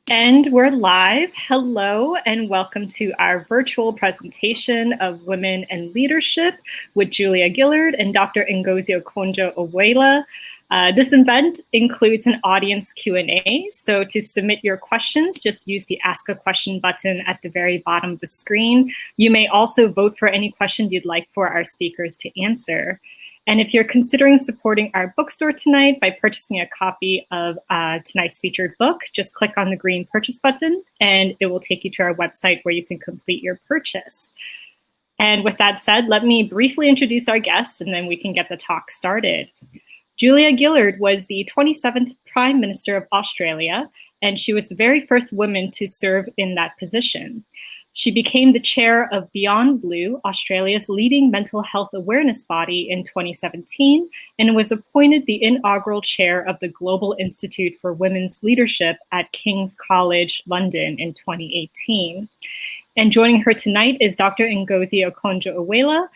And we're live. Hello, and welcome to our virtual presentation of Women and Leadership with Julia Gillard and Dr. Ngozi Okonjo-Iweala. This event includes an audience Q&A, so to submit your questions, just use the Ask a Question button at the very bottom of the screen. You may also vote for any question you'd like for our speakers to answer. And if you're considering supporting our bookstore tonight by purchasing a copy of tonight's featured book, just click on the green purchase button and it will take you to our website where you can complete your purchase. And with that said, let me briefly introduce our guests and then we can get the talk started. Julia Gillard was the 27th Prime Minister of Australia, and she was the very first woman to serve in that position. She became the chair of Beyond Blue, Australia's leading mental health awareness body, in 2017, and was appointed the inaugural chair of the Global Institute for Women's Leadership at King's College London in 2018. And joining her tonight is Dr. Ngozi Okonjo-Iweala,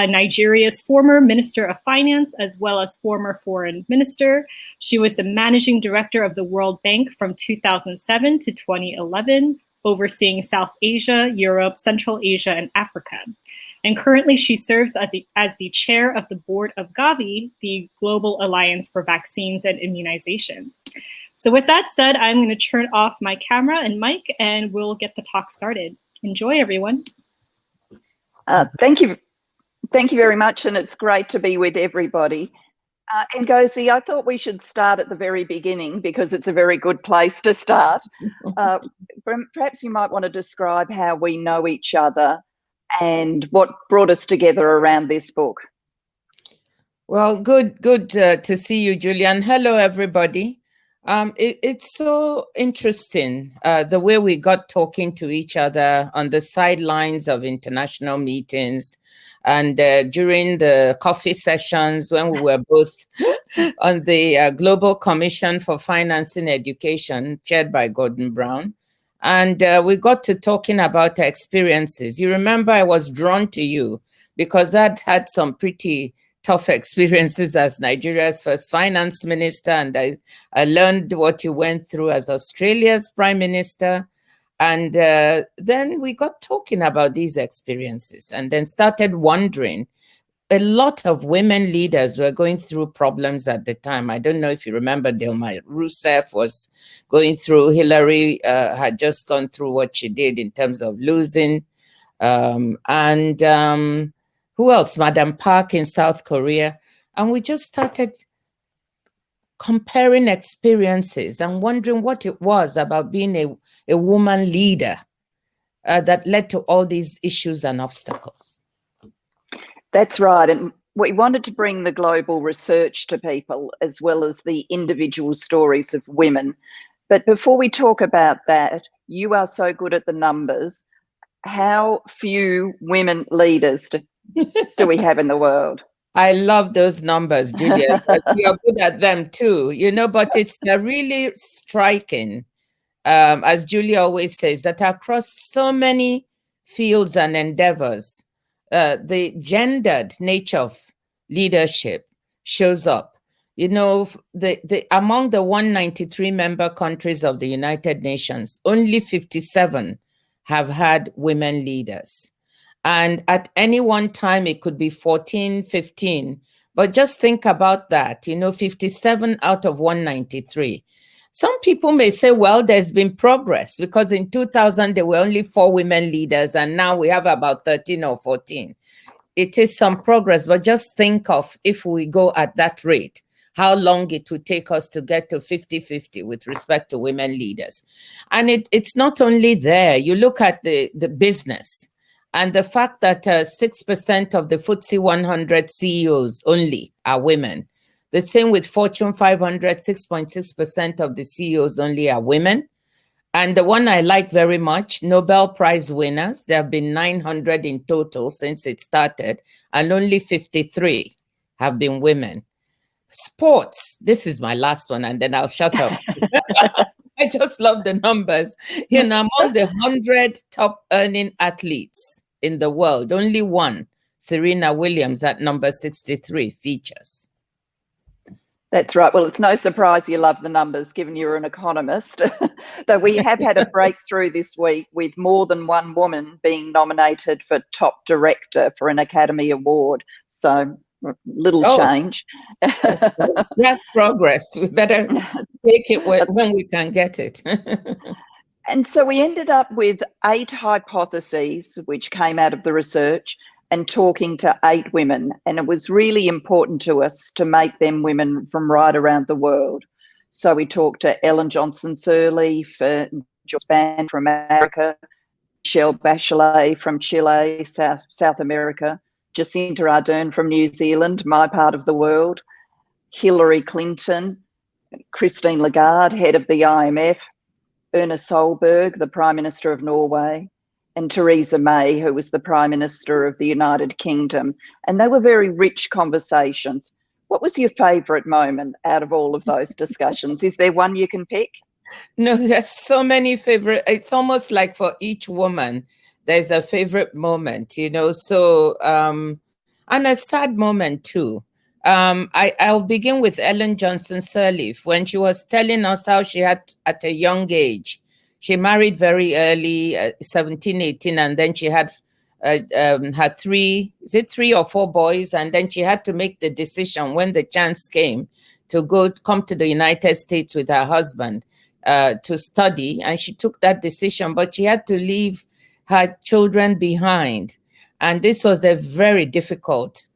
Nigeria's former Minister of Finance, as well as former Foreign Minister. She was the Managing Director of the World Bank from 2007 to 2011, overseeing South Asia, Europe, Central Asia, and Africa. And currently she serves as the chair of the board of Gavi, the Global Alliance for Vaccines and Immunization. So with that said, I'm going to turn off my camera and mic and we'll get the talk started. Enjoy, everyone. Thank you very much, and it's great to be with everybody. Ngozi, I thought we should start at the very beginning because it's a very good place to start. Perhaps you might want to describe how we know each other and what brought us together around this book. Well, good to see you, Julian. Hello, everybody. It's so interesting the way we got talking to each other on the sidelines of international meetings and during the coffee sessions when we were both on the Global Commission for Financing Education, chaired by Gordon Brown. And we got to talking about our experiences. You remember I was drawn to you because I'd had some pretty tough experiences as Nigeria's first finance minister, and I learned what you went through as Australia's prime minister. And then we got talking about these experiences and then started wondering. A lot of women leaders were going through problems at the time. I don't know if you remember, Dilma Rousseff was going through, Hillary had just gone through what she did in terms of losing. Who else? Madam Park in South Korea. And we just started comparing experiences and wondering what it was about being a woman leader that led to all these issues and obstacles. That's right. And we wanted to bring the global research to people as well as the individual stories of women. But before we talk about that, you are so good at the numbers. How few women leaders do we have in the world? I love those numbers, Julia. You're good at them too, you know, but it's really striking, as Julia always says, that across so many fields and endeavors, the gendered nature of leadership shows up. You know, among the 193 member countries of the United Nations, only 57 have had women leaders. And at any one time, it could be 14, 15. But just think about that, you know, 57 out of 193. Some people may say, well, there's been progress because in 2000, there were only 4 women leaders, and now we have about 13 or 14. It is some progress, but just think of if we go at that rate, how long it would take us to get to 50-50 with respect to women leaders. And it's not only there. You look at the business. And the fact that 6% of the FTSE 100 CEOs only are women. The same with Fortune 500, 6.6% of the CEOs only are women. And the one I like very much, Nobel Prize winners, there have been 900 in total since it started, and only 53 have been women. Sports, this is my last one, and then I'll shut up. I just love the numbers. You know, among the 100 top earning athletes in the world, only one, Serena Williams at number 63, features. That's right. Well, it's no surprise you love the numbers, given you're an economist. Though we have had a breakthrough this week with more than one woman being nominated for top director for an Academy Award. So little change. That's progress. We better take it when we can get it. And so we ended up with 8 hypotheses which came out of the research and talking to 8 women. And it was really important to us to make them women from right around the world. So we talked to Ellen Johnson Sirleaf, Joyce Band from America, Michelle Bachelet from Chile, South America, Jacinta Ardern from New Zealand, my part of the world, Hillary Clinton, Christine Lagarde, head of the IMF, Erna Solberg, the Prime Minister of Norway, and Theresa May, who was the Prime Minister of the United Kingdom. And they were very rich conversations. What was your favourite moment out of all of those discussions? Is there one you can pick? No, there's so many favorite. It's almost like for each woman, there's a favorite moment, you know. So, and a sad moment too. I'll begin with Ellen Johnson Sirleaf when she was telling us how she had, at a young age, she married very early, 17, 18, and then she had her 3 or 4 boys, and then she had to make the decision when the chance came to come to the United States with her husband to study, and she took that decision, but she had to leave her children behind, and this was a very difficult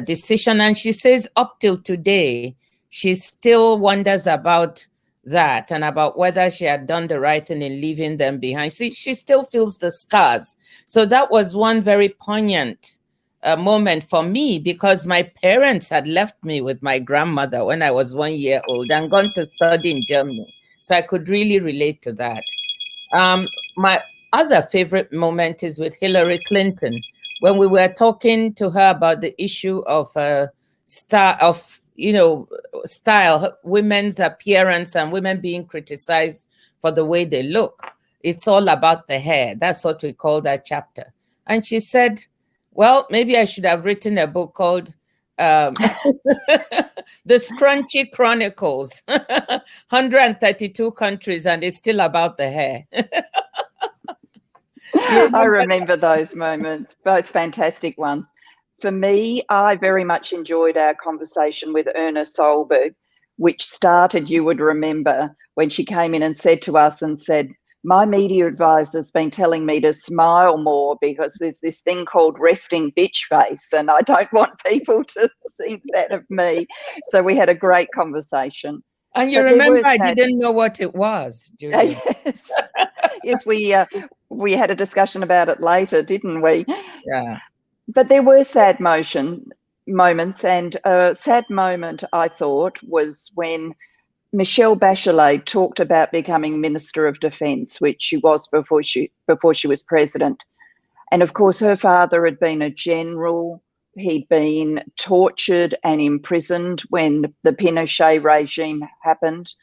decision. And she says up till today, she still wonders about that and about whether she had done the right thing in leaving them behind. See, she still feels the scars. So that was one very poignant moment for me, because my parents had left me with my grandmother when I was 1 year old and gone to study in Germany. So I could really relate to that. My other favorite moment is with Hillary Clinton, when we were talking to her about the issue of style, women's appearance, and women being criticized for the way they look. It's all about the hair. That's what we call that chapter. And she said, well, maybe I should have written a book called The Scrunchy Chronicles, 132 countries, and it's still about the hair. I remember those moments, both fantastic ones. For me, I very much enjoyed our conversation with Erna Solberg, which started, you would remember, when she came in and said to us my media advisor's been telling me to smile more because there's this thing called resting bitch face, and I don't want people to think that of me. So we had a great conversation. And you remember I didn't know what it was, Julia. Yes, we had a discussion about it later, didn't we? Yeah. But there were sad moments, and a sad moment, I thought, was when Michelle Bachelet talked about becoming Minister of Defence, which she was before she was president. And of course, her father had been a general. He'd been tortured and imprisoned when the Pinochet regime happened.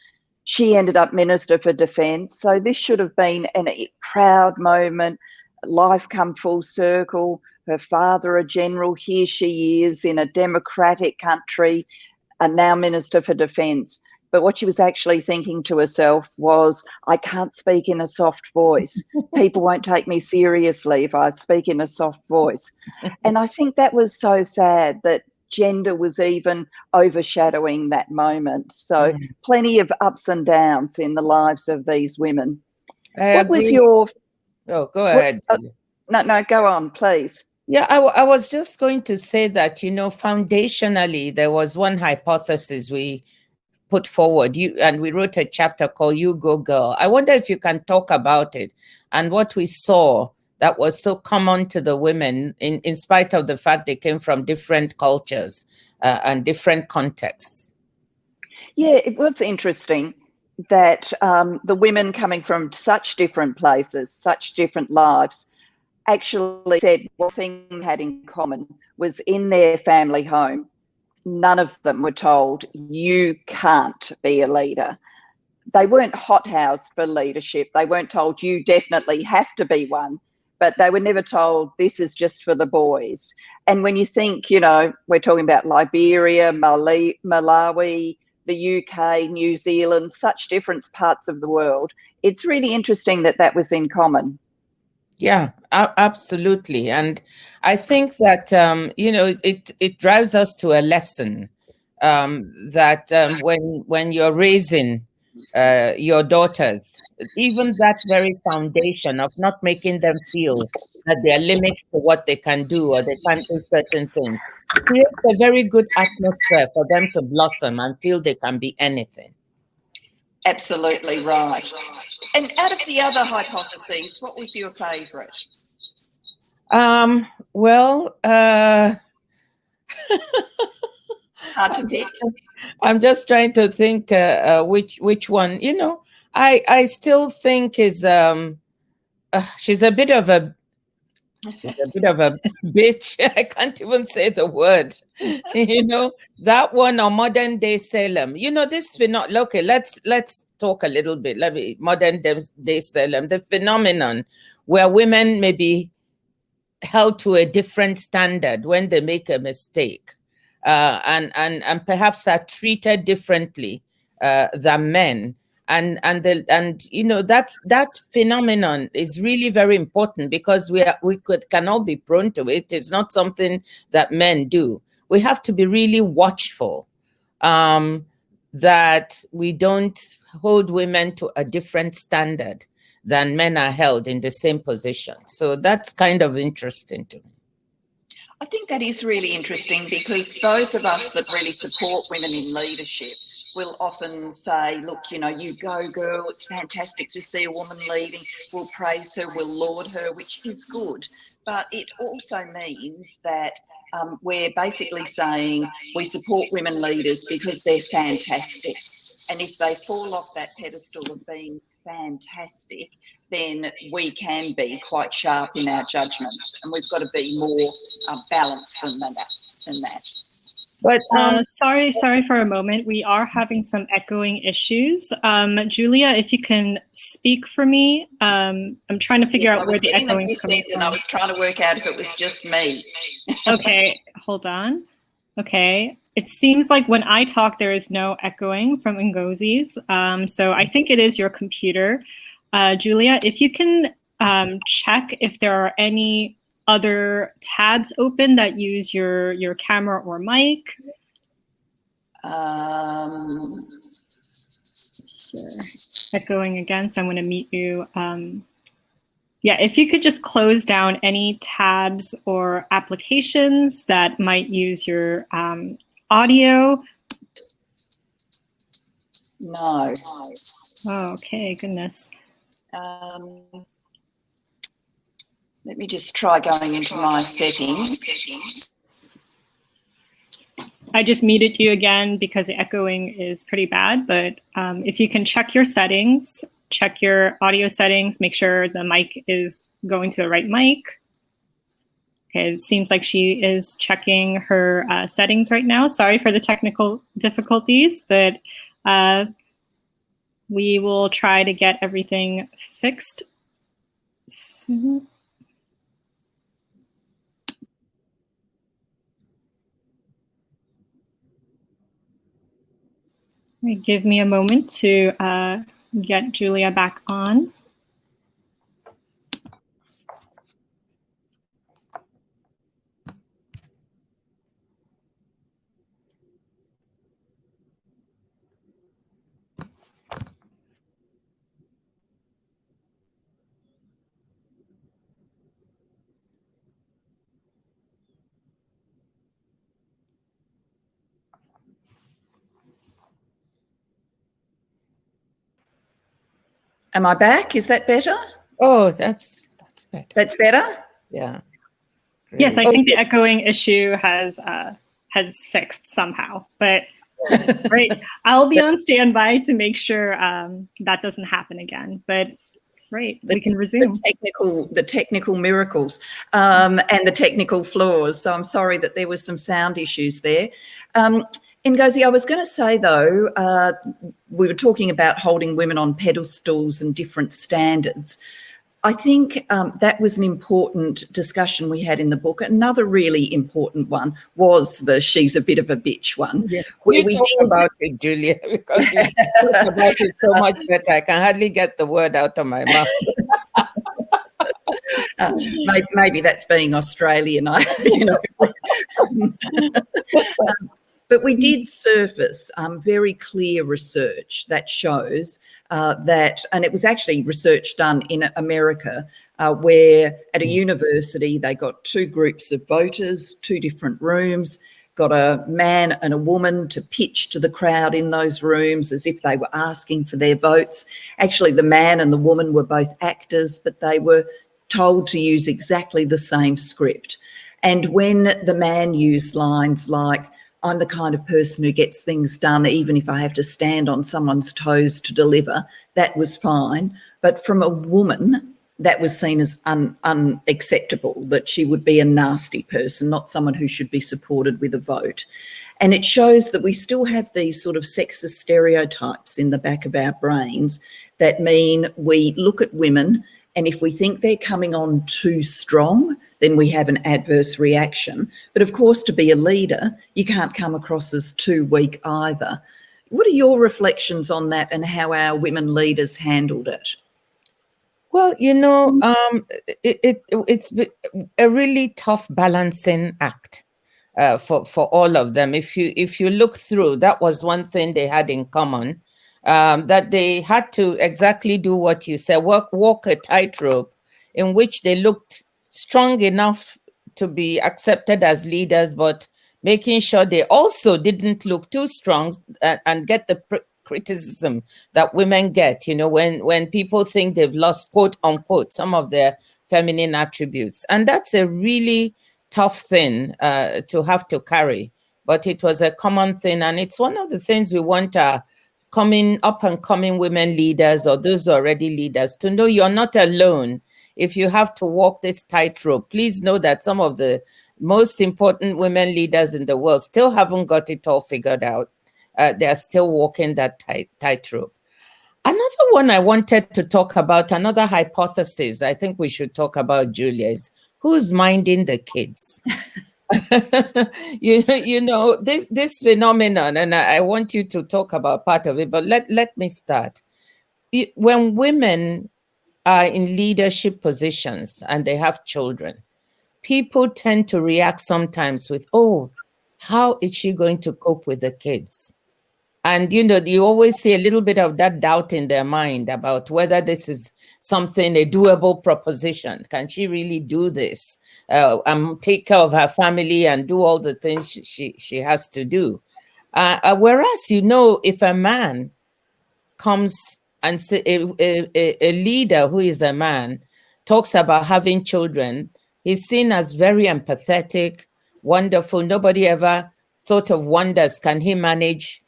She ended up Minister for Defence. So this should have been a proud moment, life come full circle. Her father, a general, here she is in a democratic country, and now Minister for Defence. But what she was actually thinking to herself was, I can't speak in a soft voice. People won't take me seriously if I speak in a soft voice. And I think that was so sad that gender was even overshadowing that moment. So plenty of ups and downs in the lives of these women. What was your... Oh, go ahead. No, go on, please. Yeah, I was just going to say that, foundationally, there was one hypothesis we put forward, and we wrote a chapter called You Go Girl. I wonder if you can talk about it and what we saw that was so common to the women, in spite of the fact they came from different cultures and different contexts. Yeah, it was interesting that the women coming from such different places, such different lives, actually said one thing they had in common was in their family home, none of them were told, you can't be a leader. They weren't hothoused for leadership. They weren't told, you definitely have to be one. But they were never told, this is just for the boys. And when you think, we're talking about Liberia, Malawi, the UK, New Zealand, such different parts of the world. It's really interesting that that was in common. Yeah, absolutely. And I think that, it drives us to a lesson that when you're raising your daughters, even that very foundation of not making them feel that there are limits to what they can do or they can't do certain things creates a very good atmosphere for them to blossom and feel they can be anything. Absolutely right. And out of the other hypotheses, what was your favourite? Well, hard to pick. I'm just trying to think which one. I still think is she's a bit of a bitch. I can't even say the word. That one on Modern Day Salem. This okay, let's talk a little bit. Modern Day Salem, the phenomenon where women may be held to a different standard when they make a mistake, and perhaps are treated differently than men. And that phenomenon is really very important because we can all be prone to it. It's not something that men do. We have to be really watchful that we don't hold women to a different standard than men are held in the same position. So that's kind of interesting to me. I think that is really interesting because those of us that really support women in leadership will often say, look, you go girl, it's fantastic to see a woman leading, we'll praise her, we'll laud her, which is good. But it also means that we're basically saying we support women leaders because they're fantastic. And if they fall off that pedestal of being fantastic, then we can be quite sharp in our judgments, and we've got to be more balanced than that. But sorry for a moment. We are having some echoing issues. Julia, if you can speak for me, I'm trying to figure out where the echoing is coming from. I was trying to work out if it was just me. Okay, hold on. Okay, it seems like when I talk, there is no echoing from Ngozis. So I think it is your computer. Julia, if you can check if there are any other tabs open that use your camera or mic. Sure. Echoing again, so I'm going to mute you. Yeah, if you could just close down any tabs or applications that might use your audio. No. Oh, okay, goodness. Let me just try going into my settings. I just muted you again because the echoing is pretty bad, but if you can check your settings, check your audio settings, make sure the mic is going to the right mic. Okay, it seems like she is checking her settings right now. Sorry for the technical difficulties, but we will try to get everything fixed soon. Give me a moment to get Julia back on. Am I back? Is that better? Oh, that's better. That's better? Yeah. Great. Yes, I think the echoing issue has fixed somehow, but great. I'll be on standby to make sure that doesn't happen again. But great, we can resume. The technical miracles and the technical flaws. So I'm sorry that there was some sound issues there. Ngozi, I was going to say, though, we were talking about holding women on pedestals and different standards. I think that was an important discussion we had in the book. Another really important one was the "she's a bit of a bitch" one. Yes, where you talk about it, Julia, because you talk about it so much better. I can hardly get the word out of my mouth. Maybe that's being Australian, But we did surface very clear research that shows that, and it was actually research done in America, where at a university they got two groups of voters, two different rooms, got a man and a woman to pitch to the crowd in those rooms as if they were asking for their votes. Actually, the man and the woman were both actors, but they were told to use exactly the same script. And when the man used lines like, "I'm the kind of person who gets things done even if I have to stand on someone's toes to deliver," that was fine. But from a woman, that was seen as unacceptable, that she would be a nasty person, not someone who should be supported with a vote. And it shows that we still have these sort of sexist stereotypes in the back of our brains that mean we look at women, and if we think they're coming on too strong, then we have an adverse reaction. But of course, to be a leader, you can't come across as too weak either. What are your reflections on that and how our women leaders handled it? Well, it's a really tough balancing act for all of them. If you look through, that was one thing they had in common. That they had to exactly do what you said, walk a tightrope in which they looked strong enough to be accepted as leaders, but making sure they also didn't look too strong and get the criticism that women get, when people think they've lost, quote unquote, some of their feminine attributes. And that's a really tough thing to have to carry, but it was a common thing. And it's one of the things we want coming up and coming women leaders, or those already leaders, to know you're not alone. If you have to walk this tightrope, please know that some of the most important women leaders in the world still haven't got it all figured out. They're still walking that tightrope. Another one I wanted to talk about, another hypothesis I think we should talk about, Julia, is who's minding the kids? This phenomenon, and I want you to talk about part of it, but let me start. When women are in leadership positions and they have children, people tend to react sometimes with, "Oh, how is she going to cope with the kids?" And, you always see a little bit of that doubt in their mind about whether this is something, a doable proposition. Can she really do this? Take care of her family and do all the things she has to do. Whereas, if a man comes and say, a leader who is a man talks about having children, he's seen as very empathetic, wonderful. Nobody ever sort of wonders, can he manage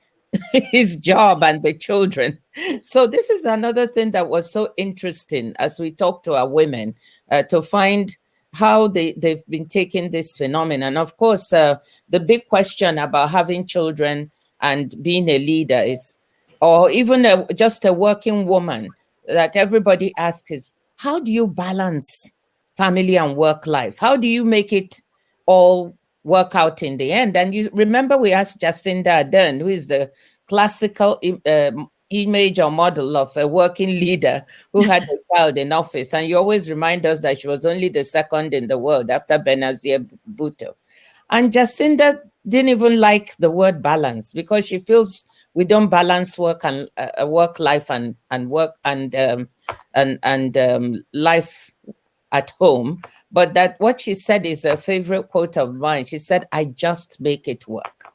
his job and the children? So this is another thing that was so interesting as we talk to our women to find how they've been taking this phenomenon. Of course, the big question about having children and being a leader is, or even just a working woman, that everybody asks is, how do you balance family and work life? How do you make it all work out in the end? And you remember we asked Jacinda Ardern, who is the classical image or model of a working leader who had a child in office. And you always remind us that she was only the second in the world after Benazir Bhutto. And Jacinda didn't even like the word balance because she feels we don't balance work and work life and work and life at home. But that what she said is a favorite quote of mine. She said, "I just make it work.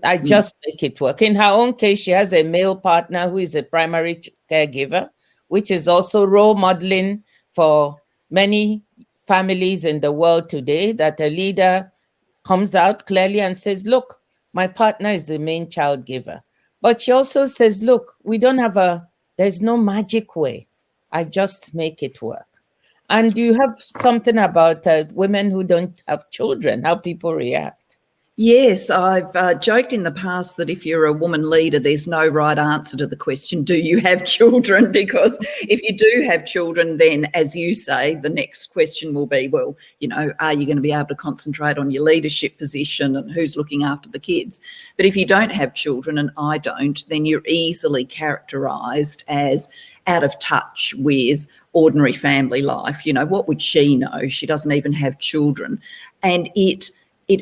I just make it work." In her own case, she has a male partner who is a primary caregiver, which is also role modeling for many families in the world today, that a leader comes out clearly and says, "Look, my partner is the main child giver." But she also says, "Look, there's no magic way. I just make it work." And do you have something about women who don't have children, how people react? Yes, I've joked in the past that if you're a woman leader, there's no right answer to the question, do you have children? Because if you do have children, then, as you say, the next question will be, well, you know, are you going to be able to concentrate on your leadership position and who's looking after the kids? But if you don't have children, and I don't, then you're easily characterised as out of touch with ordinary family life. You know, what would she know? She doesn't even have children. And it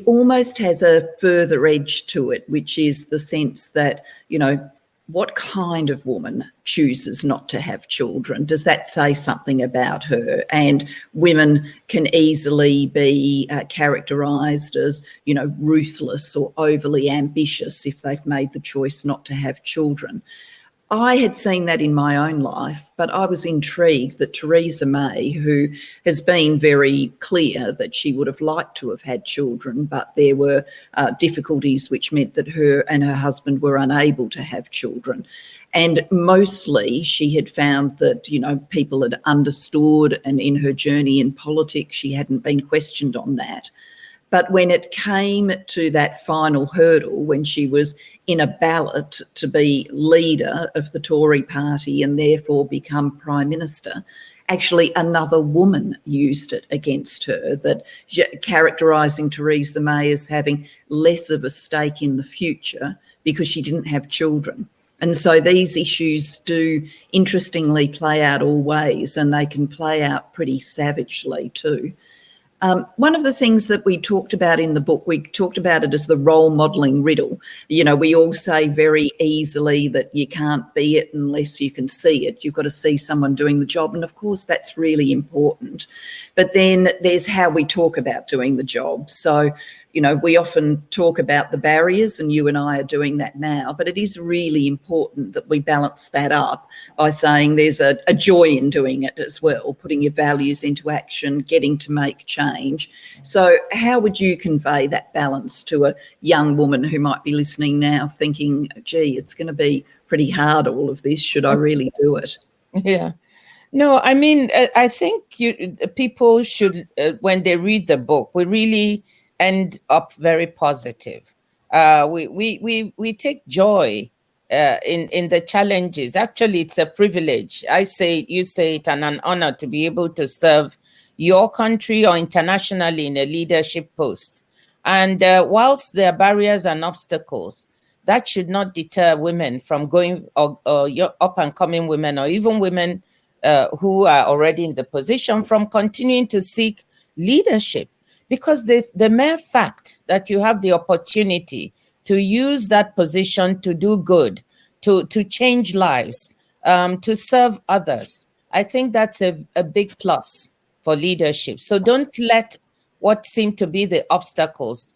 almost has a further edge to it, which is the sense that, you know, what kind of woman chooses not to have children? Does that say something about her? And women can easily be characterised as, you know, ruthless or overly ambitious if they've made the choice not to have children. I had seen that in my own life, but I was intrigued that Theresa May, who has been very clear that she would have liked to have had children, but there were difficulties which meant that her and her husband were unable to have children. And mostly she had found that, you know, people had understood, and in her journey in politics, she hadn't been questioned on that. But when it came to that final hurdle, when she was in a ballot to be leader of the Tory party and therefore become Prime Minister, actually another woman used it against her, that characterising Theresa May as having less of a stake in the future because she didn't have children. And so these issues do interestingly play out all ways, and they can play out pretty savagely too. One of the things that we talked about in the book, we talked about it as the role modelling riddle. You know, we all say very easily that you can't be it unless you can see it. You've got to see someone doing the job. And of course, that's really important. But then there's how we talk about doing the job. So, you know, we often talk about the barriers, and you and I are doing that now, but it is really important that we balance that up by saying there's a joy in doing it as well, putting your values into action, getting to make change. So how would you convey that balance to a young woman who might be listening now thinking, gee, it's going to be pretty hard, all of this, should I really do it? Yeah. No, I mean, I think people should, when they read the book, we really end up very positive. We take joy in the challenges. Actually, it's a privilege. I say it, you say it, and an honor to be able to serve your country or internationally in a leadership post. And whilst there are barriers and obstacles, that should not deter women from going, or your up and coming women, or even women who are already in the position, from continuing to seek leadership. Because the mere fact that you have the opportunity to use that position to do good, to change lives, to serve others, I think that's a big plus for leadership. So don't let what seem to be the obstacles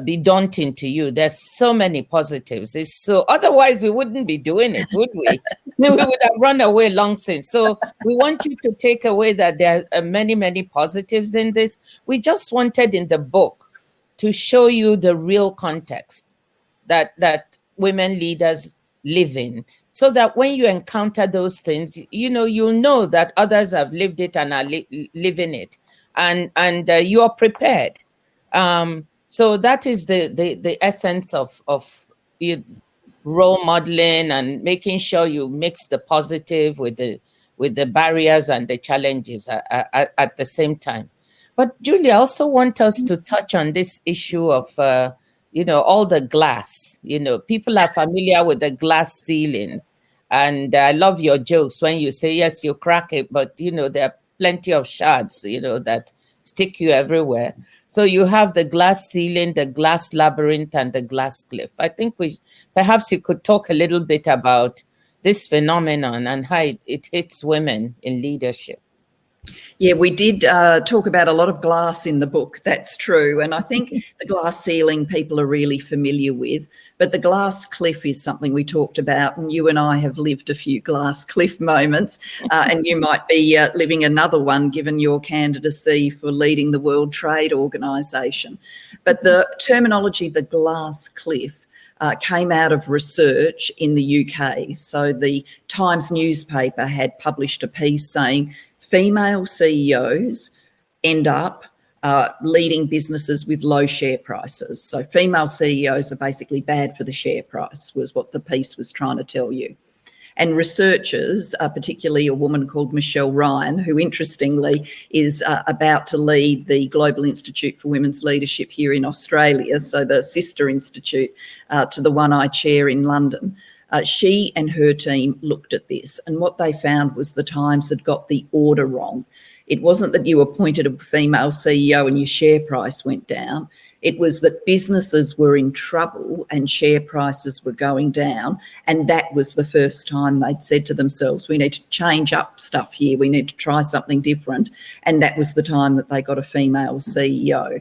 be daunting to you. There's so many positives. Otherwise we wouldn't be doing it, would we? We would have run away long since. So we want you to take away that there are many, many positives in this. We just wanted in the book to show you the real context that women leaders live in, so that when you encounter those things, you'll know that others have lived it and are living it, and you are prepared. So that is the essence of role modeling, and making sure you mix the positive with the barriers and the challenges at the same time. But Julia, I also want us to touch on this issue of all the glass. People are familiar with the glass ceiling, and I love your jokes when you say, yes, you crack it, but there are plenty of shards that stick you everywhere. So you have the glass ceiling, the glass labyrinth, and the glass cliff. I think perhaps you could talk a little bit about this phenomenon and how it hits women in leadership. Yeah, we did talk about a lot of glass in the book, that's true. And I think the glass ceiling people are really familiar with, but the glass cliff is something we talked about, and you and I have lived a few glass cliff moments, and you might be living another one given your candidacy for leading the World Trade Organization. But the terminology, the glass cliff, came out of research in the UK. So the Times newspaper had published a piece saying female CEOs end up leading businesses with low share prices. So female CEOs are basically bad for the share price, was what the piece was trying to tell you. And researchers, particularly a woman called Michelle Ryan, who interestingly is about to lead the Global Institute for Women's Leadership here in Australia, so the sister institute to the one I chair in London. She and her team looked at this, and what they found was the Times had got the order wrong. It wasn't that you appointed a female CEO and your share price went down. It was that businesses were in trouble and share prices were going down. And that was the first time they'd said to themselves, we need to change up stuff here. We need to try something different. And that was the time that they got a female CEO.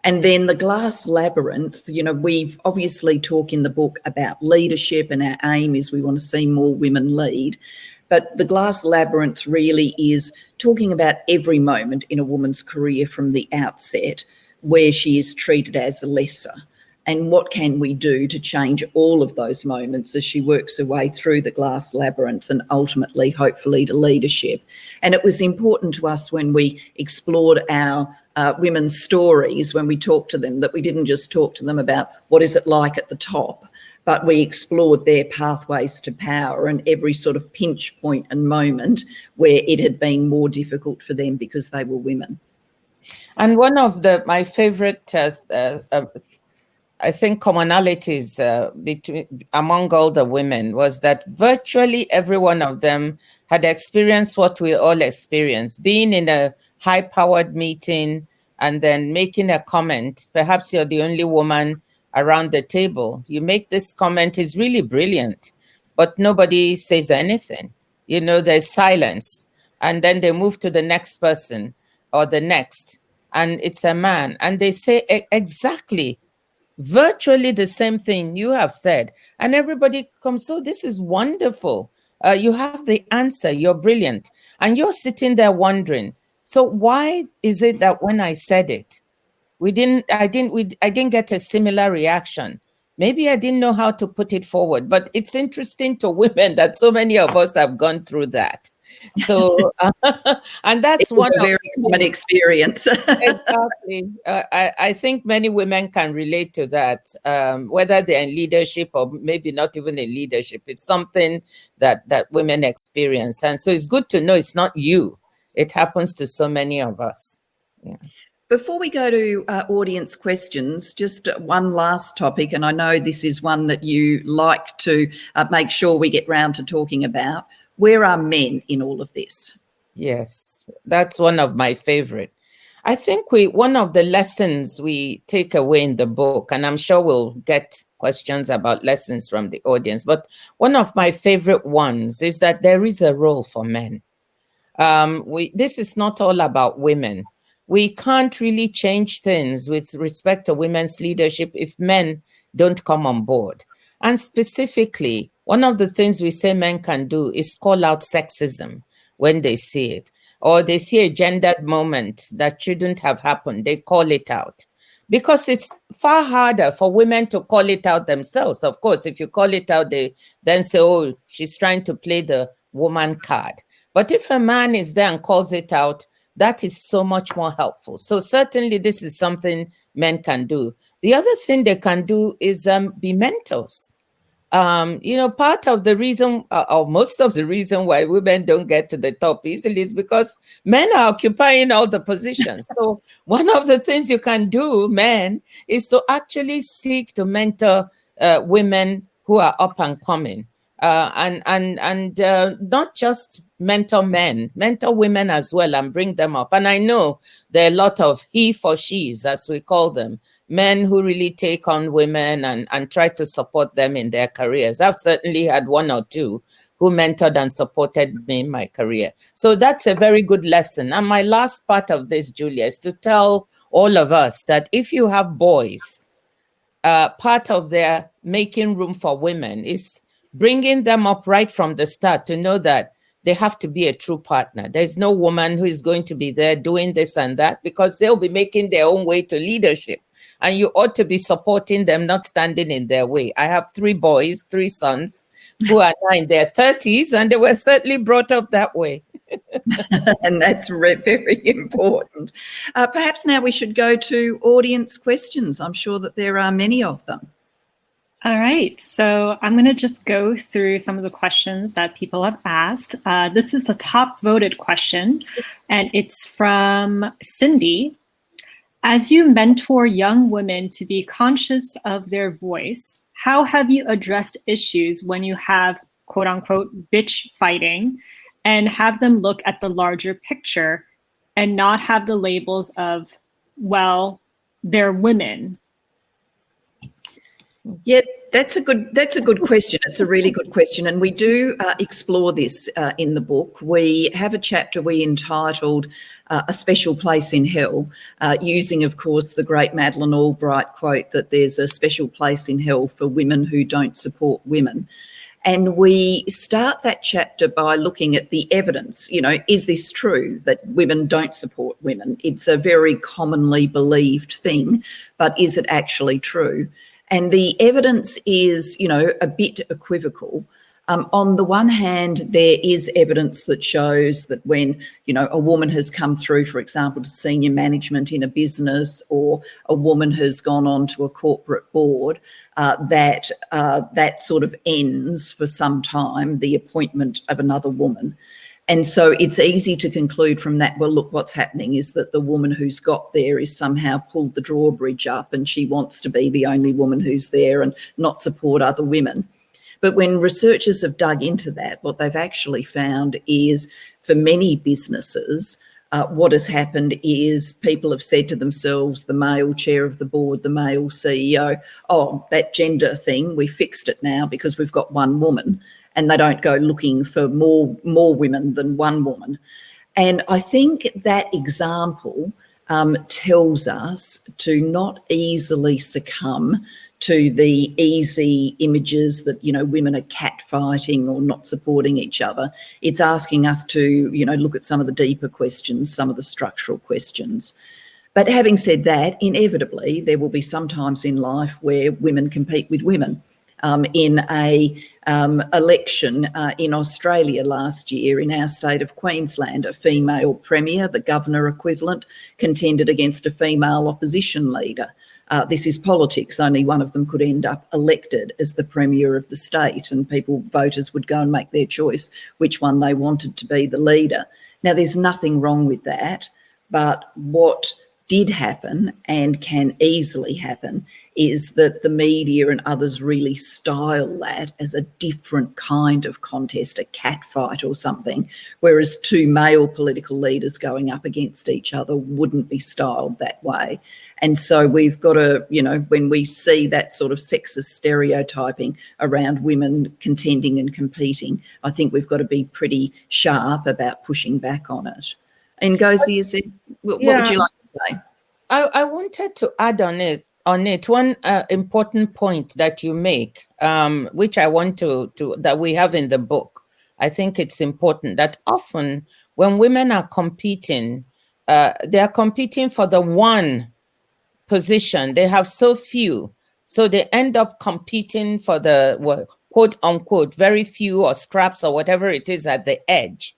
And then the glass labyrinth, you know, we've obviously talk in the book about leadership, and our aim is we want to see more women lead. But the glass labyrinth really is talking about every moment in a woman's career from the outset where she is treated as a lesser, and what can we do to change all of those moments as she works her way through the glass labyrinth and ultimately, hopefully, to leadership. And it was important to us when we explored our women's stories, when we talked to them, that we didn't just talk to them about what is it like at the top, but we explored their pathways to power and every sort of pinch point and moment where it had been more difficult for them because they were women. And one of my favorite, I think, commonalities among all the women was that virtually every one of them had experienced what we all experience, being in a high-powered meeting and then making a comment. Perhaps you're the only woman around the table. You make this comment, is really brilliant, but nobody says anything. You know, there's silence. And then they move to the next person or the next, and it's a man. And they say exactly, virtually the same thing you have said. And everybody comes, so this is wonderful. You have the answer. You're brilliant. And you're sitting there wondering, so why is it that when I said it, I didn't get a similar reaction? Maybe I didn't know how to put it forward. But it's interesting to women that so many of us have gone through that. So, and that's one a very common experience. Exactly. I think many women can relate to that, whether they're in leadership or maybe not even in leadership. It's something that women experience. And so it's good to know it's not you. It happens to so many of us. Yeah. Before we go to audience questions, just one last topic, and I know this is one that you like to make sure we get round to talking about. Where are men in all of this? Yes, that's one of my favorite. I think one of the lessons we take away in the book, and I'm sure we'll get questions about lessons from the audience, but one of my favorite ones is that there is a role for men. This is not all about women. We can't really change things with respect to women's leadership if men don't come on board. And specifically, one of the things we say men can do is call out sexism when they see it, or they see a gendered moment that shouldn't have happened. They call it out, because it's far harder for women to call it out themselves. Of course, if you call it out, they then say, oh, she's trying to play the woman card. But if a man is there and calls it out, that is so much more helpful. So certainly this is something men can do. The other thing they can do is be mentors. Part of the reason, or most of the reason why women don't get to the top easily is because men are occupying all the positions. So one of the things you can do, men, is to actually seek to mentor women who are up and coming. And not just mentor men, mentor women as well, and bring them up. And I know there are a lot of he for she's, as we call them, men who really take on women and try to support them in their careers. I've certainly had one or two who mentored and supported me in my career. So that's a very good lesson. And my last part of this, Julia, is to tell all of us that if you have boys, part of their making room for women is bringing them up right from the start to know that they have to be a true partner. There's no woman who is going to be there doing this and that, because they'll be making their own way to leadership. And you ought to be supporting them, not standing in their way. I have 3 boys, 3 sons, who are now in their 30s, and they were certainly brought up that way. And that's very important. Perhaps now we should go to audience questions. I'm sure that there are many of them. All right, so I'm going to just go through some of the questions that people have asked. This is the top voted question, and it's from Cindy. As you mentor young women to be conscious of their voice, how have you addressed issues when you have, quote unquote, bitch fighting, and have them look at the larger picture and not have the labels of, well, they're women? Yeah, that's a good question. It's a really good question, and we do explore this in the book. We have a chapter we entitled "A Special Place in Hell," using, of course, the great Madeleine Albright quote that there's a special place in hell for women who don't support women. And we start that chapter by looking at the evidence. You know, is this true that women don't support women? It's a very commonly believed thing, but is it actually true? And the evidence is, you know, a bit equivocal. On the one hand, there is evidence that shows that when, you know, a woman has come through, for example, to senior management in a business, or a woman has gone on to a corporate board, that sort of ends for some time the appointment of another woman. And so it's easy to conclude from that, well, look, what's happening is that the woman who's got there is somehow pulled the drawbridge up, and she wants to be the only woman who's there and not support other women. But when researchers have dug into that, what they've actually found is, for many businesses, what has happened is people have said to themselves, the male chair of the board, the male CEO, oh, that gender thing, we fixed it now because we've got one woman. And they don't go looking for more women than one woman. And I think that example tells us to not easily succumb to the easy images that, you know, women are catfighting or not supporting each other. It's asking us to, you know, look at some of the deeper questions, some of the structural questions. But having said that, inevitably, there will be some times in life where women compete with women. In a election in Australia last year, in our state of Queensland, a female premier, the governor equivalent, contended against a female opposition leader. This is politics. Only one of them could end up elected as the premier of the state, and voters would go and make their choice which one they wanted to be the leader. Now, there's nothing wrong with that, but what did happen, and can easily happen, is that the media and others really style that as a different kind of contest, a catfight or something, whereas 2 male political leaders going up against each other wouldn't be styled that way. And so we've got to, you know, when we see that sort of sexist stereotyping around women contending and competing, I think we've got to be pretty sharp about pushing back on it. And Ngozi, what would you like to say? I wanted to add on it one important point that you make, which I want to that we have in the book. I think it's important that often when women are competing, they are competing for the one position. They have so few, so they end up competing for the quote unquote very few, or scraps, or whatever it is at the edge.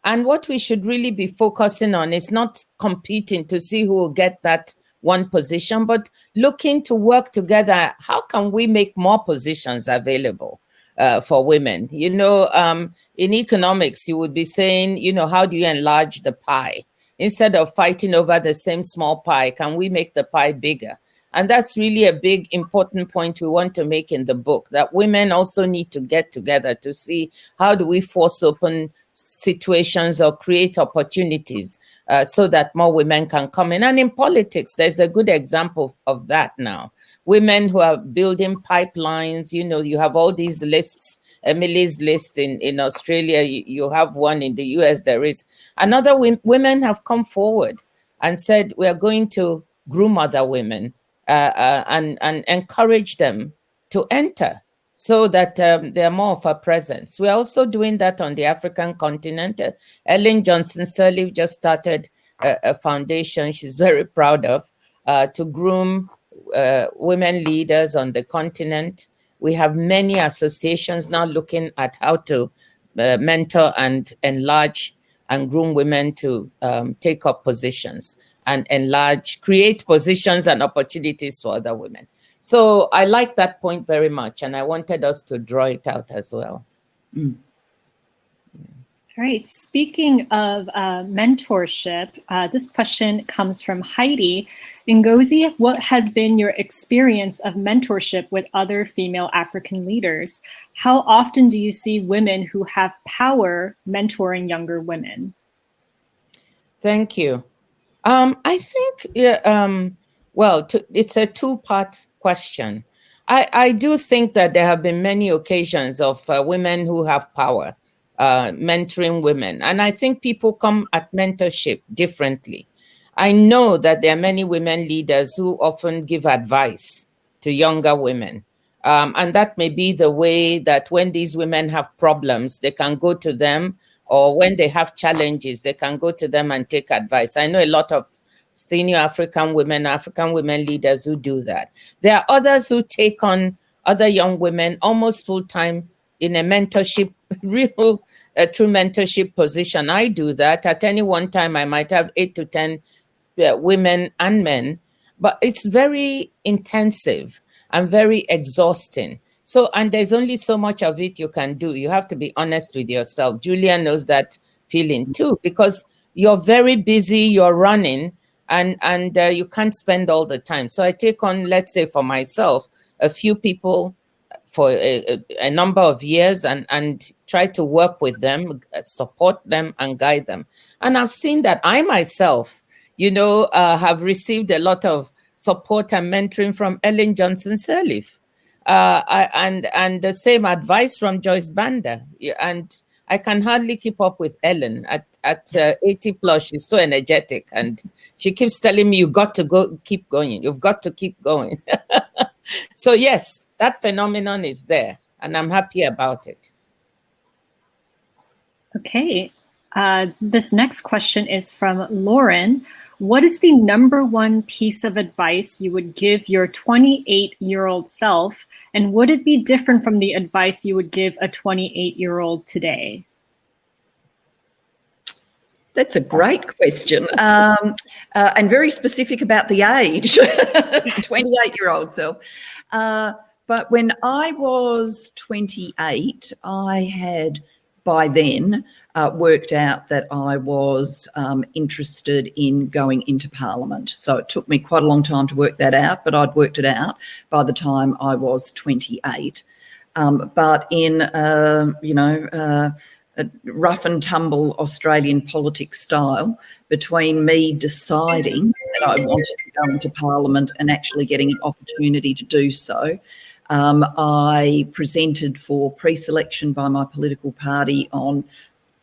And what we should really be focusing on is not competing to see who will get that one position, but looking to work together. How can we make more positions available for women? You know, in economics, you would be saying, you know, how do you enlarge the pie? Instead of fighting over the same small pie, can we make the pie bigger? And that's really a big, important point we want to make in the book, that women also need to get together to see how do we force open situations or create opportunities so that more women can come in. And in politics, there's a good example of that now. Women who are building pipelines, you know, you have all these lists, Emily's list in Australia, you have one in the US, there is. Another women have come forward and said, we are going to groom other women and encourage them to enter. so that they're more of a presence. We're also doing that on the African continent. Ellen Johnson Sirleaf just started a foundation she's very proud of to groom women leaders on the continent. We have many associations now looking at how to mentor and enlarge and groom women to take up positions and create positions and opportunities for other women. So I like that point very much, and I wanted us to draw it out as well. All right. Speaking of mentorship, this question comes from Heidi. Ngozi, what has been your experience of mentorship with other female African leaders? How often do you see women who have power mentoring younger women? Thank you. I think, it's a two-part question. I do think that there have been many occasions of women who have power mentoring women. And I think people come at mentorship differently. I know that there are many women leaders who often give advice to younger women. And that may be the way that when these women have problems, they can go to them, or when they have challenges, they can go to them and take advice. I know a lot of senior African women leaders who do that. There are others who take on other young women almost full-time in a mentorship, true mentorship position. I do that. At any one time, I might have 8 to 10 women and men, but it's very intensive and very exhausting. So, and there's only so much of it you can do. You have to be honest with yourself. Julia knows that feeling too, because you're very busy, you're running, and you can't spend all the time. So I take on, let's say for myself, a few people for a number of years and try to work with them, support them and guide them. And I've seen that I myself, have received a lot of support and mentoring from Ellen Johnson Sirleaf. And the same advice from Joyce Banda. And I can hardly keep up with Ellen at 80 plus. She's so energetic, and she keeps telling me, "You got to keep going. You've got to keep going." So yes, that phenomenon is there, and I'm happy about it. Okay, this next question is from Lauren. What is the #1 piece of advice you would give your 28-year-old self, and would it be different from the advice you would give a 28-year-old today? That's a great question, and very specific about the age, 28-year-old self. But when I was 28, I had by then worked out that I was interested in going into Parliament. So it took me quite a long time to work that out, but I'd worked it out by the time I was 28. But in, a rough and tumble Australian politics style, between me deciding that I wanted to go into Parliament and actually getting an opportunity to do so, I presented for pre-selection by my political party on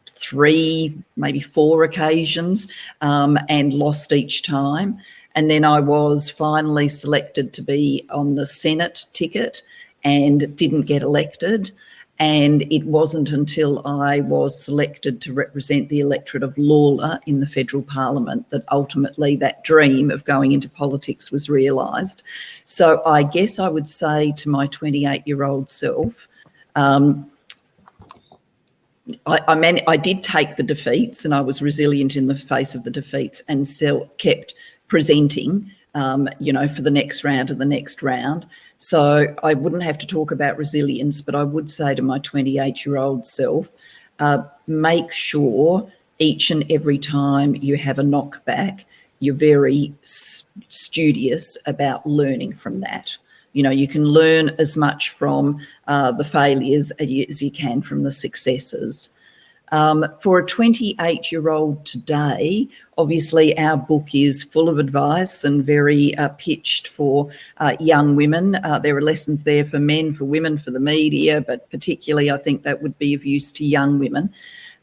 3, maybe 4 occasions, and lost each time. And then I was finally selected to be on the Senate ticket and didn't get elected. And it wasn't until I was selected to represent the electorate of Lalor in the federal parliament that ultimately that dream of going into politics was realised. So I guess I would say to my 28-year-old self, I did take the defeats, and I was resilient in the face of the defeats, and kept presenting, for the next round and the next round. So I wouldn't have to talk about resilience, but I would say to my 28-year-old self, make sure each and every time you have a knockback, you're very studious about learning from that. You can learn as much from the failures as you can from the successes. For a 28-year-old today, obviously our book is full of advice and very pitched for young women. There are lessons there for men, for women, for the media, but particularly I think that would be of use to young women.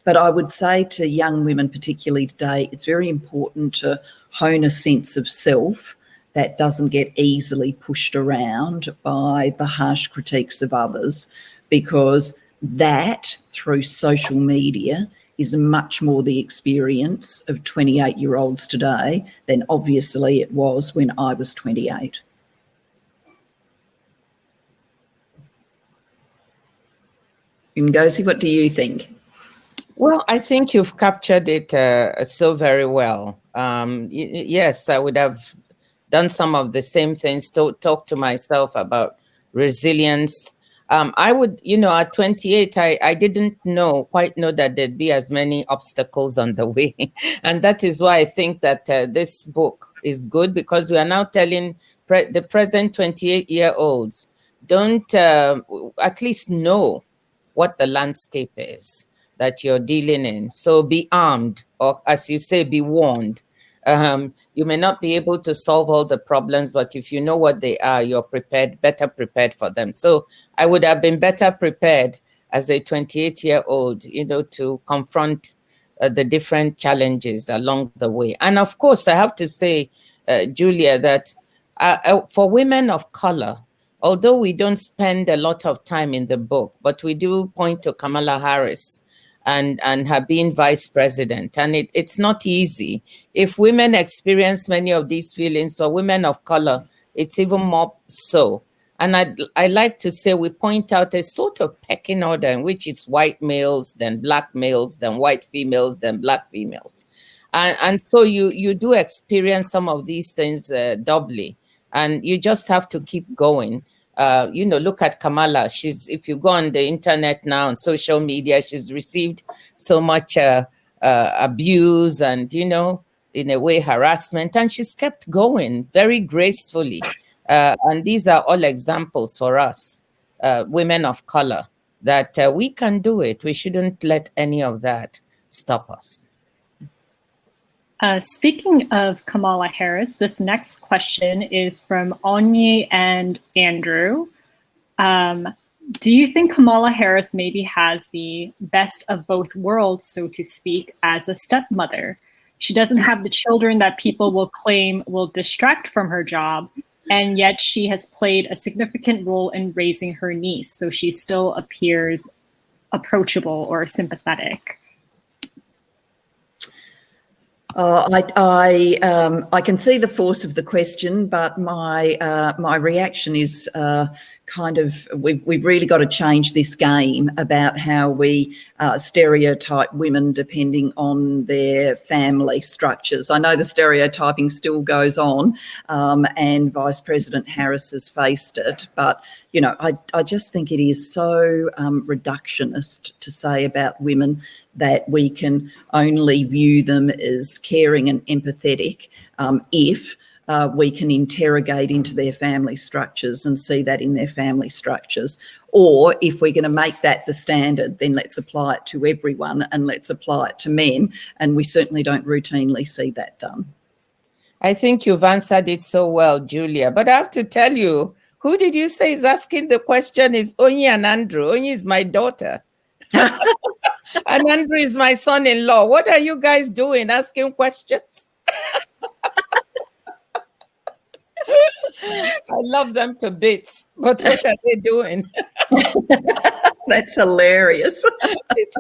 But I would say to young women, particularly today, it's very important to hone a sense of self that doesn't get easily pushed around by the harsh critiques of others, because that, through social media, is much more the experience of 28-year-olds today than obviously it was when I was 28. Ngozi, what do you think? Well, I think you've captured it so very well. Yes, I would have done some of the same things to talk to myself about resilience. I would, at 28, I didn't quite know that there'd be as many obstacles on the way. And that is why I think that this book is good, because we are now telling the present 28-year-olds, don't at least know what the landscape is that you're dealing in. So be armed, or as you say, be warned. You may not be able to solve all the problems, but if you know what they are, you're better prepared for them. So I would have been better prepared as a 28-year-old, to confront the different challenges along the way. And of course, I have to say, Julia, that for women of color, although we don't spend a lot of time in the book, but we do point to Kamala Harris and her being vice president. And it's not easy. If women experience many of these feelings, for women of color, it's even more so. And I like to say we point out a sort of pecking order in which it's white males, then black males, then white females, then black females. And so you do experience some of these things doubly. And you just have to keep going. Look at Kamala. If you go on the internet now, on social media, she's received so much abuse and, in a way, harassment. And she's kept going very gracefully. And these are all examples for us, women of color, that we can do it. We shouldn't let any of that stop us. Speaking of Kamala Harris, this next question is from Onyi and Andrew. Do you think Kamala Harris maybe has the best of both worlds, so to speak, as a stepmother? She doesn't have the children that people will claim will distract from her job, and yet she has played a significant role in raising her niece, so she still appears approachable or sympathetic. I can see the force of the question, but my reaction is we've really got to change this game about how we stereotype women depending on their family structures. I know the stereotyping still goes on, and Vice President Harris has faced it, but I just think it is so reductionist to say about women that we can only view them as caring and empathetic if we can interrogate into their family structures and see that in their family structures. Or if we're going to make that the standard, then let's apply it to everyone and let's apply it to men. And we certainly don't routinely see that done. I think you've answered it so well, Julia. But I have to tell you, who did you say is asking the question is Onyi and Andrew. Onyi is my daughter. And Andrew is my son-in-law. What are you guys doing, asking questions? I love them to bits, but what are they doing? That's hilarious.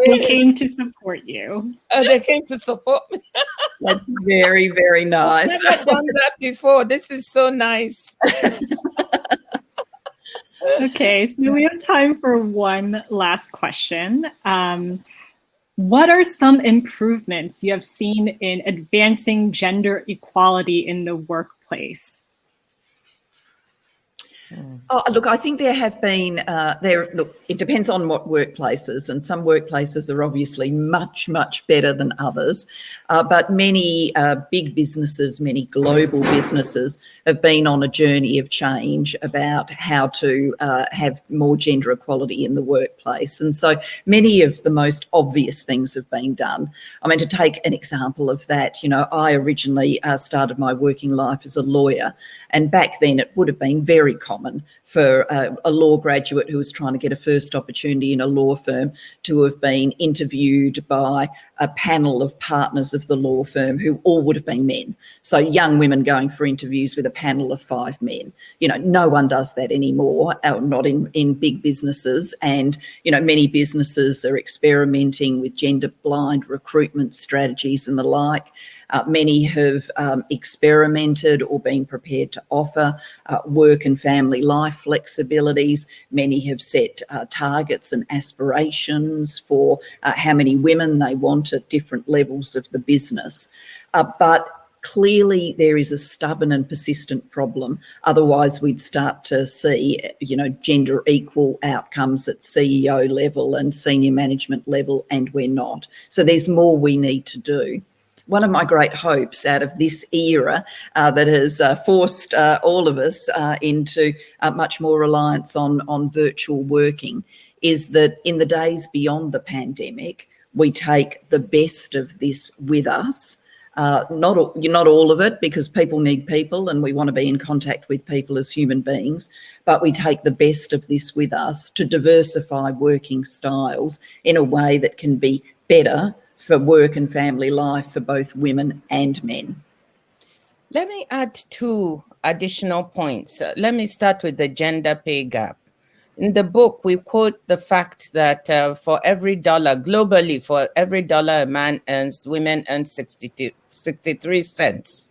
They came to support you. They came to support me. That's very, very nice. I've never done that before. This is so nice. Okay, so we have time for one last question. What are some improvements you have seen in advancing gender equality in the workplace? Oh, look, I think there have been, look, it depends on what workplaces, and some workplaces are obviously much, much better than others. But many big businesses, many global businesses have been on a journey of change about how to have more gender equality in the workplace. And so many of the most obvious things have been done. I mean, to take an example of that, I originally started my working life as a lawyer, and back then it would have been very common common for a law graduate who was trying to get a first opportunity in a law firm to have been interviewed by a panel of partners of the law firm who all would have been men. So young women going for interviews with a panel of 5 men. No one does that anymore, not in big businesses. And, many businesses are experimenting with gender-blind recruitment strategies and the like. Many have experimented or been prepared to offer work and family life flexibilities. Many have set targets and aspirations for how many women they want at different levels of the business. But clearly there is a stubborn and persistent problem. Otherwise we'd start to see, gender equal outcomes at CEO level and senior management level, and we're not. So there's more we need to do. One of my great hopes out of this era that has forced all of us into much more reliance on virtual working is that in the days beyond the pandemic, we take the best of this with us. Not all of it, because people need people and we want to be in contact with people as human beings, but we take the best of this with us to diversify working styles in a way that can be better for work and family life for both women and men. Let me add 2 additional points. Let me start with the gender pay gap. In the book, we quote the fact that for every dollar, globally, for every dollar a man earns, women earn 63 cents.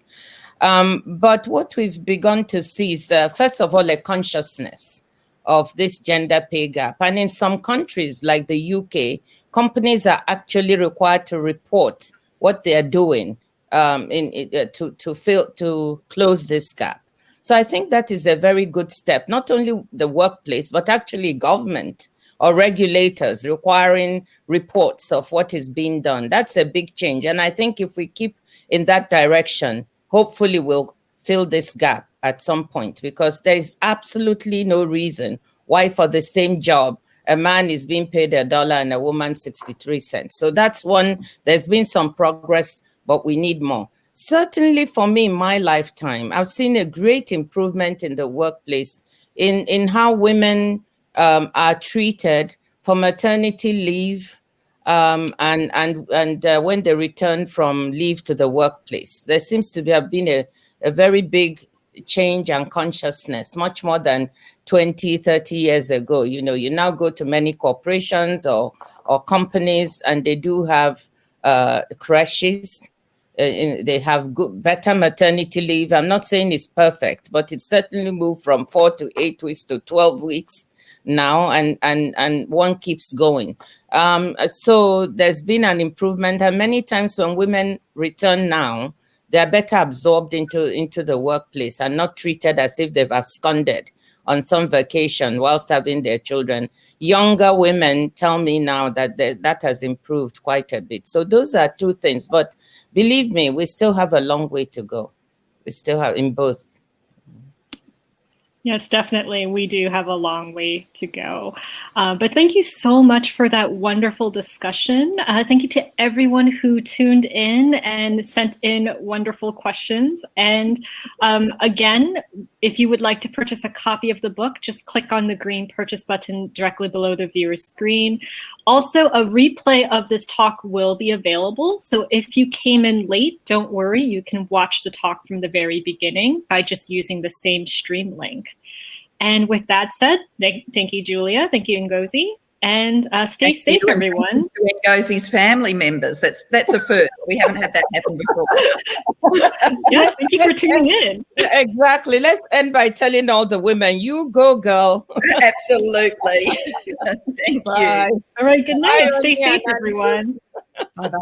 But what we've begun to see is, first of all, a consciousness of this gender pay gap. And in some countries like the UK, companies are actually required to report what they are doing to close this gap. So I think that is a very good step, not only the workplace, but actually government or regulators requiring reports of what is being done. That's a big change. And I think if we keep in that direction, hopefully we'll fill this gap at some point, because there is absolutely no reason why for the same job, a man is being paid $1 and a woman 63 cents. So that's one. There's been some progress, but we need more. Certainly for me, in my lifetime, I've seen a great improvement in the workplace in how women are treated for maternity leave and when they return from leave to the workplace. There seems to have been a very big change and consciousness, much more than 20, 30 years ago. You now go to many corporations or companies, and they do have creches. They have better maternity leave. I'm not saying it's perfect, but it's certainly moved from 4 to 8 weeks to 12 weeks now, and one keeps going. So there's been an improvement, and many times when women return now, they are better absorbed into the workplace and not treated as if they've absconded on some vacation whilst having their children. Younger women tell me now that that has improved quite a bit. So those are 2 things. But believe me, we still have a long way to go. We still have in both. Yes, definitely. We do have a long way to go. But thank you so much for that wonderful discussion. Thank you to everyone who tuned in and sent in wonderful questions. And again, if you would like to purchase a copy of the book, just click on the green purchase button directly below the viewer's screen. Also, a replay of this talk will be available. So if you came in late, don't worry. You can watch the talk from the very beginning by just using the same stream link. And with that said, thank you, Julia. Thank you, Ngozi. And stay safe, everyone. Ngozis family members. That's a first. We haven't had that happen before. Yes, thank you for tuning in. Exactly. Let's end by telling all the women, you go, girl. Absolutely. Thank Bye. you. All right, good night. Stay safe, everyone. Bye-bye.